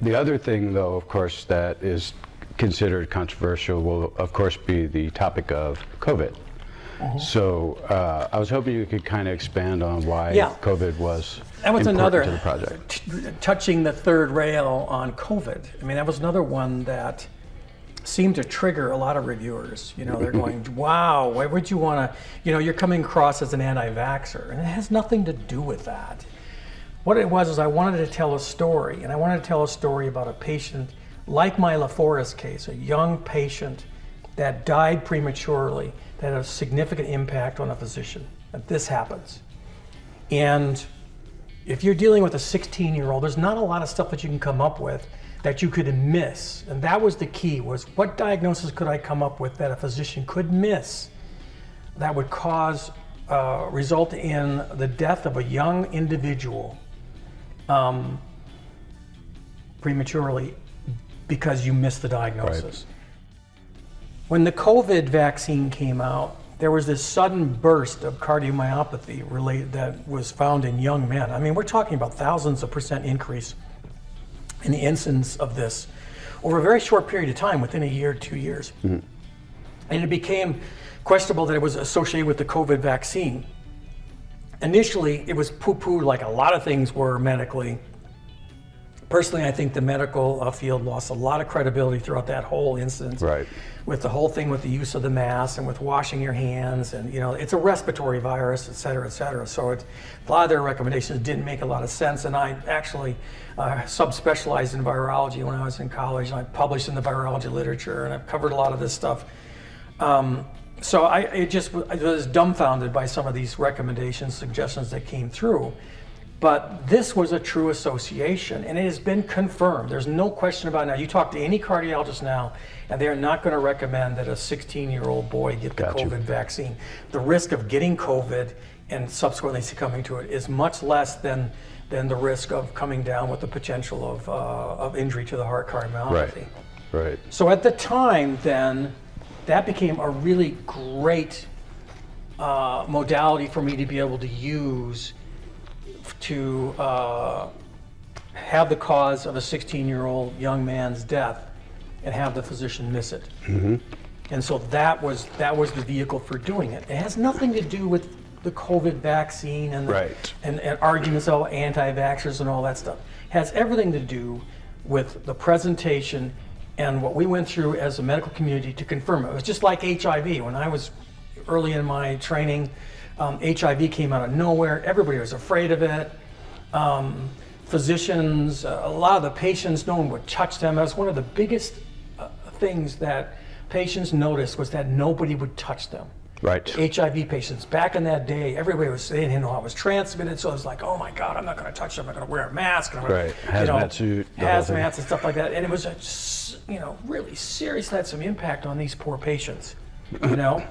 The other thing, though, of course, that is considered controversial will, of course, be the topic of COVID. So I was hoping you could kind of expand on why COVID was that was important another to the project. Touching the third rail on COVID. I mean, that was another one that seemed to trigger a lot of reviewers. You know, they're going, wow, why would you want to, you know, you're coming across as an anti-vaxxer. And it has nothing to do with that. What it was is I wanted to tell a story, and I wanted to tell a story about a patient like my LaForest case, a young patient that died prematurely, that had a significant impact on a physician. That this happens. And if you're dealing with a 16-year-old, there's not a lot of stuff that you can come up with that you could miss. And that was the key, was what diagnosis could I come up with that a physician could miss that would cause, result in the death of a young individual prematurely because you missed the diagnosis. Right. When the COVID vaccine came out, there was this sudden burst of cardiomyopathy related that was found in young men. I mean, we're talking about thousands of % increase in the incidence of this over a very short period of time, within a year, 2 years. Mm-hmm. And it became questionable that it was associated with the COVID vaccine. Initially, it was poo-pooed like a lot of things were medically. Personally, I think the medical field lost a lot of credibility throughout that whole incident. Right. With the whole thing with the use of the mask and with washing your hands, and you know, it's a respiratory virus, et cetera, et cetera. So a lot of their recommendations didn't make a lot of sense. And I actually subspecialized in virology when I was in college, and I published in the virology literature, and I've covered a lot of this stuff. So I was dumbfounded by some of these recommendations, suggestions that came through. But this was a true association, and it has been confirmed. There's no question about it now. You talk to any cardiologist now, and they're not going to recommend that a 16-year-old boy get the COVID vaccine. The risk of getting COVID and subsequently succumbing to it is much less than the risk of coming down with the potential of injury to the heart, cardiomyopathy. Right. So at the time, then, that became a really great modality for me to be able to use to have the cause of a 16-year-old young man's death and have the physician miss it. Mm-hmm. And so that was the vehicle for doing it. It has nothing to do with the COVID vaccine and and arguments about anti-vaxxers and all that stuff. It has everything to do with the presentation and what we went through as a medical community to confirm it. It was just like HIV. When I was early in my training, HIV came out of nowhere. Everybody was afraid of it. Physicians, a lot of the patients, no one would touch them. That was one of the biggest things that patients noticed, was that nobody would touch them. Right. HIV patients, back in that day, everybody was saying, you know, I was transmitted, so it was like, oh my God, I'm not going to touch them. I'm going to wear a mask. And I'm gonna, Hazmat suit. Hazmats and stuff like that. And it was, really seriously had some impact on these poor patients, you know.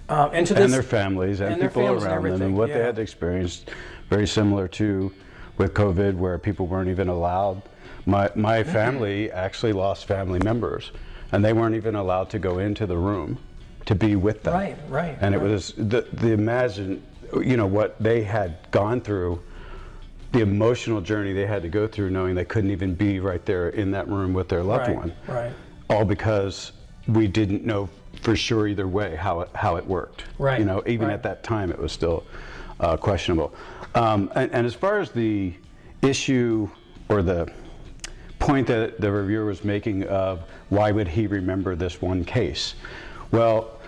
And their families and people around them, and what they had experienced, very similar to with COVID, where people weren't even allowed. My family actually lost family members, and they weren't even allowed to go into the room to be with them. Right. And it was the imagine, what they had gone through, the emotional journey they had to go through, knowing they couldn't even be right there in that room with their loved one. Right. All because we didn't know for sure either way how it worked. Right. Even at that time, it was still questionable. And as far as the issue or the point that the reviewer was making of why would he remember this one case, well,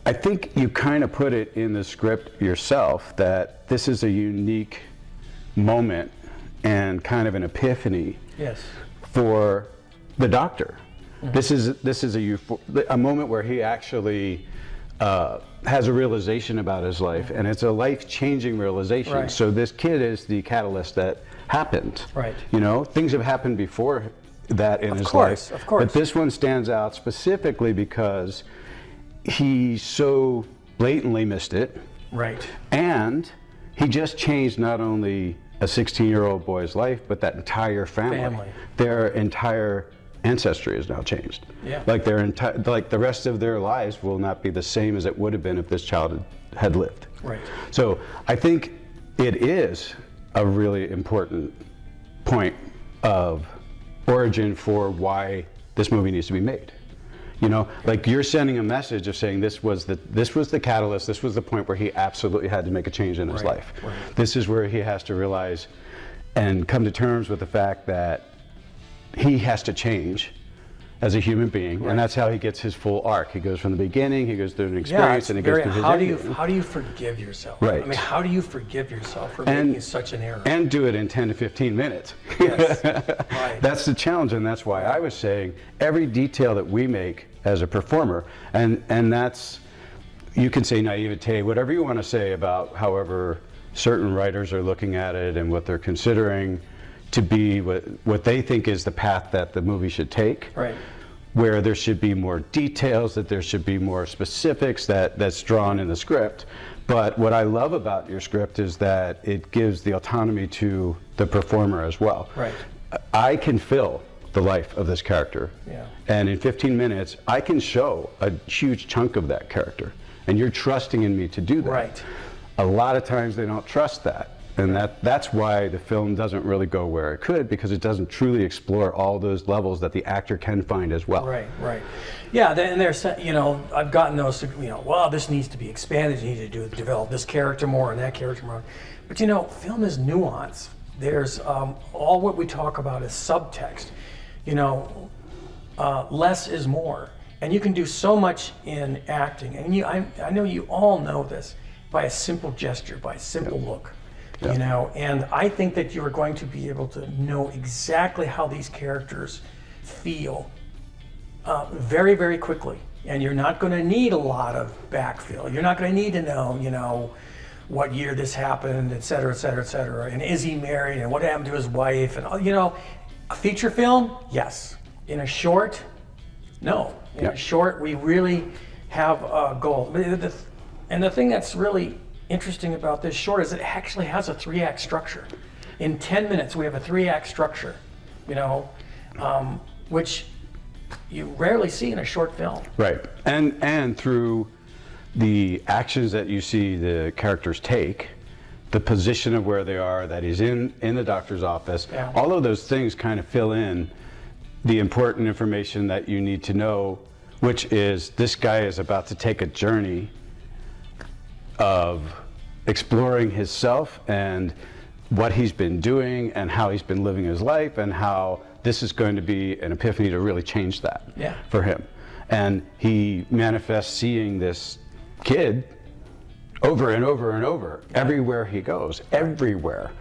I think you kind of put it in the script yourself that this is a unique moment and kind of an epiphany for the doctor. Mm-hmm. This is a moment where he actually has a realization about his life, and it's a life-changing realization. Right. So this kid is the catalyst that happened. Right. Things have happened before that in his life. Of course. But this one stands out specifically because he so blatantly missed it. Right. And he just changed not only a 16-year-old boy's life, but that entire family. Their entire ancestry is now changed. Yeah. Like the rest of their lives will not be the same as it would have been if this child had lived. Right. So I think it is a really important point of origin for why this movie needs to be made. You know, like you're sending a message of saying this was the catalyst, this was the point where he absolutely had to make a change in his life. Right. This is where he has to realize and come to terms with the fact that he has to change as a human being, and that's how he gets his full arc. He goes from the beginning, he goes through an experience, and he goes through his ending. How do you forgive yourself? Right. I mean, how do you forgive yourself for making such an error? And do it in 10 to 15 minutes. Yes. Right. That's the challenge, and that's why I was saying every detail that we make as a performer, and that's, you can say naivete, whatever you want to say about however certain writers are looking at it and what they're considering to be what they think is the path that the movie should take. Right. Where there should be more details, that there should be more specifics that's drawn in the script. But what I love about your script is that it gives the autonomy to the performer as well. Right. I can fill the life of this character. Yeah. And in 15 minutes, I can show a huge chunk of that character. And you're trusting in me to do that. Right. A lot of times they don't trust that. And that's why the film doesn't really go where it could, because it doesn't truly explore all those levels that the actor can find as well. Right, right. Yeah, and there's, you know, I've gotten those, you know, well, this needs to be expanded, you need to develop this character more and that character more. But you know, film is nuance. There's, all what we talk about is subtext. You know, less is more. And you can do so much in acting. And I know you all know this, by a simple gesture, by a simple look. You know, and I think that you are going to be able to know exactly how these characters feel very, very quickly. And you're not going to need a lot of backfill. You're not going to need to know, you know, what year this happened, et cetera, et cetera, et cetera. And is he married? And what happened to his wife? And, you know, a feature film, yes. In a short, no. In a short, we really have a goal. And the thing that's really interesting about this short is it actually has a 3-act structure. In 10 minutes, we have a 3-act structure, you know, which you rarely see in a short film. Right, and through the actions that you see the characters take, the position of where they are, that he's in the doctor's office, all of those things kind of fill in the important information that you need to know, which is this guy is about to take a journey of exploring himself and what he's been doing and how he's been living his life, and how this is going to be an epiphany to really change that for him. And he manifests seeing this kid over and over and over, everywhere he goes, everywhere.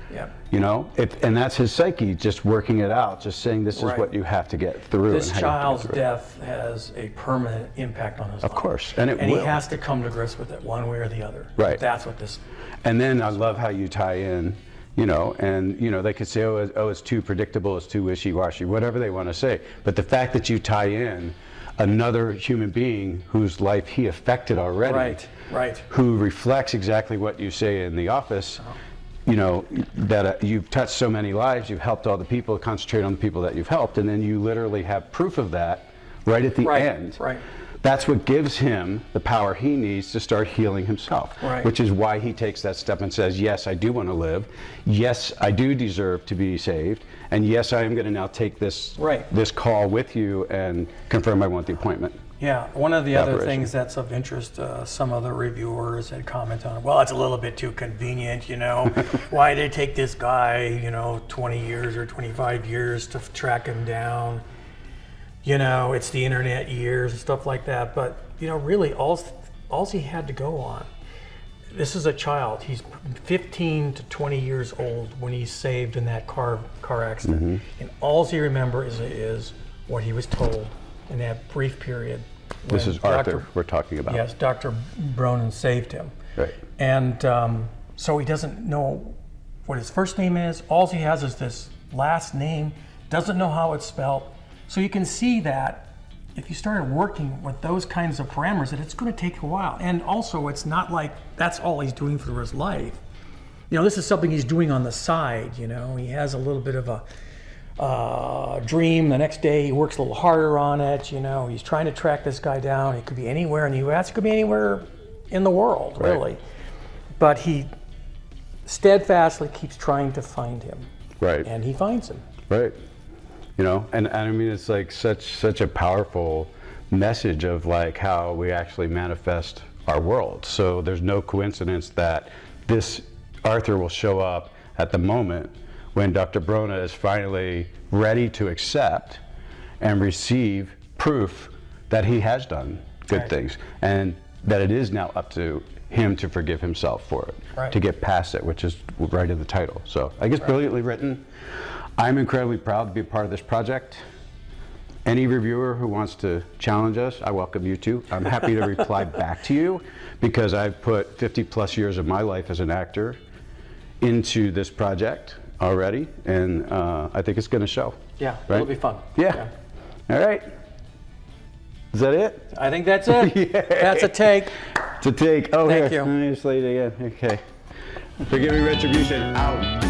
You know, and that's his psyche just working it out, just saying this is what you have to get through. This child's death has a permanent impact on his life. Of course, and he has to come to grips with it one way or the other. Right. That's what this. And then I love how you tie in, you know, and you know they could say, oh, it's too predictable, it's too wishy-washy, whatever they want to say. But the fact that you tie in another human being whose life he affected already, who reflects exactly what you say in The Office, you know, that you've touched so many lives, you've helped all the people, concentrate on the people that you've helped, and then you literally have proof of that right at the end. That's what gives him the power he needs to start healing himself, which is why he takes that step and says, yes, I do want to live. Yes, I do deserve to be saved. And yes, I am going to now take this this call with you and confirm I want the appointment. Yeah, one of the other things that's of interest, some other reviewers had commented on, well, it's a little bit too convenient, you know. Why did it take this guy, you know, 20 years or 25 years to track him down? You know, it's the internet years and stuff like that. But, you know, really, all he had to go on. This is a child. He's 15 to 20 years old when he's saved in that car accident. And all he remembers is what he was told in that brief period. This is Arthur we're talking about. Yes, Dr. Bronin saved him. Right. And so he doesn't know what his first name is. All he has is this last name, doesn't know how it's spelled. So you can see that if you started working with those kinds of parameters, that it's going to take a while. And also, it's not like that's all he's doing for his life. You know, this is something he's doing on the side. You know, he has a little bit of a dream. The next day, he works a little harder on it. You know, he's trying to track this guy down. It could be anywhere in the U.S. It could be anywhere in the world, really. But he steadfastly keeps trying to find him. And he finds him. you know, and I mean, it's like such a powerful message of like how we actually manifest our world. So there's no coincidence that this Arthur will show up at the moment when Dr. Brona is finally ready to accept and receive proof that he has done good things, and that it is now up to him to forgive himself for it, to get past it, which is right in the title. So I guess brilliantly written. I'm incredibly proud to be a part of this project. Any reviewer who wants to challenge us, I welcome you to. I'm happy to reply back to you, because I've put 50 plus years of my life as an actor into this project already, and I think it's going to show. Yeah, right? it'll be fun. Yeah. All right. Is that it? I think that's it. Yeah. That's a take. It's a take. Oh, Thank here. you. Let me just lay it again. Okay. Forgive me, Retribution. Out.